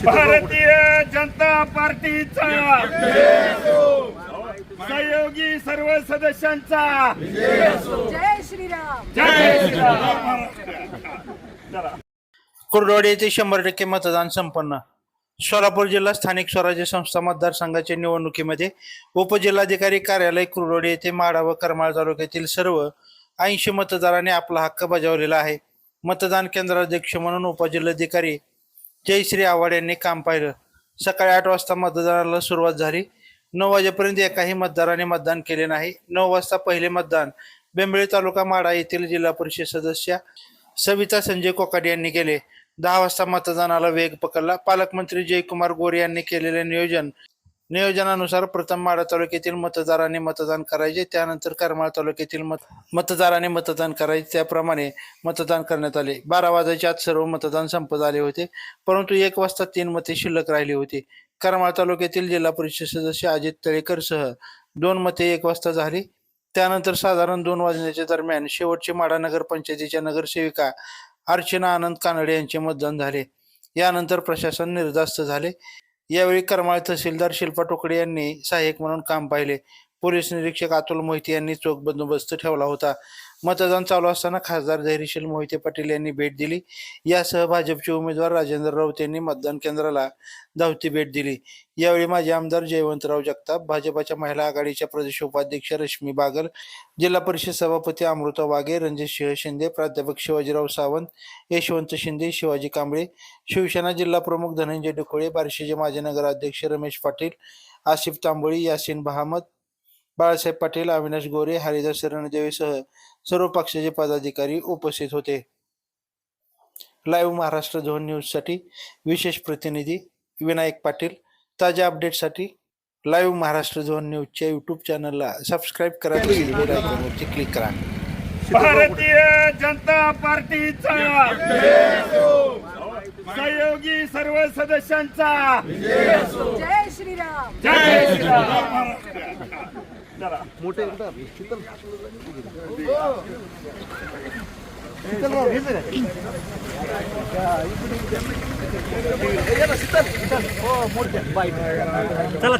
भारतीय जनता पार्टीचा सहयोगी सर्व सदस्यांचा जय श्रीराम. जय श्रीराम. कुर्डवाडी येथे 100% मतदान संपन्न. सोलापूर जिल्हा स्थानिक स्वराज्य संस्था मतदारसंघाच्या निवडणुकीमध्ये उपजिल्हाधिकारी कार्यालय कुर्डवाडी येथे माढा व करमाळ तालुक्यातील सर्व 80 मतदारांनी आपला हक्क बजावलेला आहे. मतदान केंद्राध्यक्ष म्हणून उपजिल्हाधिकारी जयश्री आव्हाड यांनी काम पाहिलं. सकाळी 8 वाजता मतदानाला सुरुवात झाली. 9 वाजेपर्यंत एकाही मतदाराने मतदान केले नाही. 9 वाजता पहिले मतदान बेंबळी तालुका माढा येथील जिल्हा परिषद सदस्या सविता संजय कोकाटे यांनी केले. 10 वाजता मतदानाला वेग पकडला. पालकमंत्री जयकुमार गोरे यांनी केलेले नियोजनानुसार प्रथम माढा तालुक्यातील मतदारांनी मतदान करायचे, त्यानंतर करमाळ तालुक्यातील मतदारांनी मतदान करायचे. त्याप्रमाणे मतदान करण्यात आले. 12 वाजायच्या आत सर्व मतदान संपत आले होते, परंतु 1 वाजता 3 मते शिल्लक राहिली होती. करमाळ तालुक्यातील जिल्हा परिषद सदस्य अजित तळेकर सह 2 मते 1 वाजता झाली. त्यानंतर साधारण 2 वाजण्याच्या दरम्यान शेवटचे माढा नगरपंचायतीच्या नगरसेविका अर्चना आनंद कानडे यांचे मतदान झाले. यानंतर प्रशासन निर्धास्त झाले. यावेळी करमाळ तहसीलदार शिल्पा टोकडे यांनी सहाय्यक म्हणून काम पाहिले. पोलीस निरीक्षक अतुल मोहिते यांनी चोख बंदोबस्त ठेवला होता. मतदान चालू असताना खासदार धैर्यशील मोहिते पाटील यांनी भेट दिली. यासह भाजपचे उमेदवार राजेंद्र राऊत यांनी मतदान केंद्राला धावती भेट दिली. यावेळी माजी आमदार जयवंतराव जगताप, भाजपाच्या महिला आघाडीच्या प्रदेश उपाध्यक्ष रश्मी बागल, जिल्हा परिषद सभापती अमृता वाघे, रणजितसिंह शिंदे, प्राध्यापक शिवाजीराव सावंत, यशवंत शिंदे, शिवाजी कांबळे, शिवसेना जिल्हा प्रमुख धनंजय डुखोळे, बार्शीचे माजी नगराध्यक्ष रमेश पाटील, आसिफ तांबोळी, यासीन बहामद, बाळासाहेब पाटील, अविनाश गोरे, हरिदास रणदेवेसह सर्व पक्षाचे पदाधिकारी उपस्थित होते. लाईव्ह महाराष्ट्र झोन न्यूजसाठी विशेष प्रतिनिधी विनायक पाटील. ताज्या अपडेटसाठी लाईव्ह महाराष्ट्र झोन न्यूजच्या यूट्यूब चॅनलला सबस्क्राईब करा, बेल आयकॉनवरती क्लिक करा. भारतीय जनता पार्टीचा सहयोगी सर्व सदस्यांचा जय श्रीराम. जय श्रीराम. चला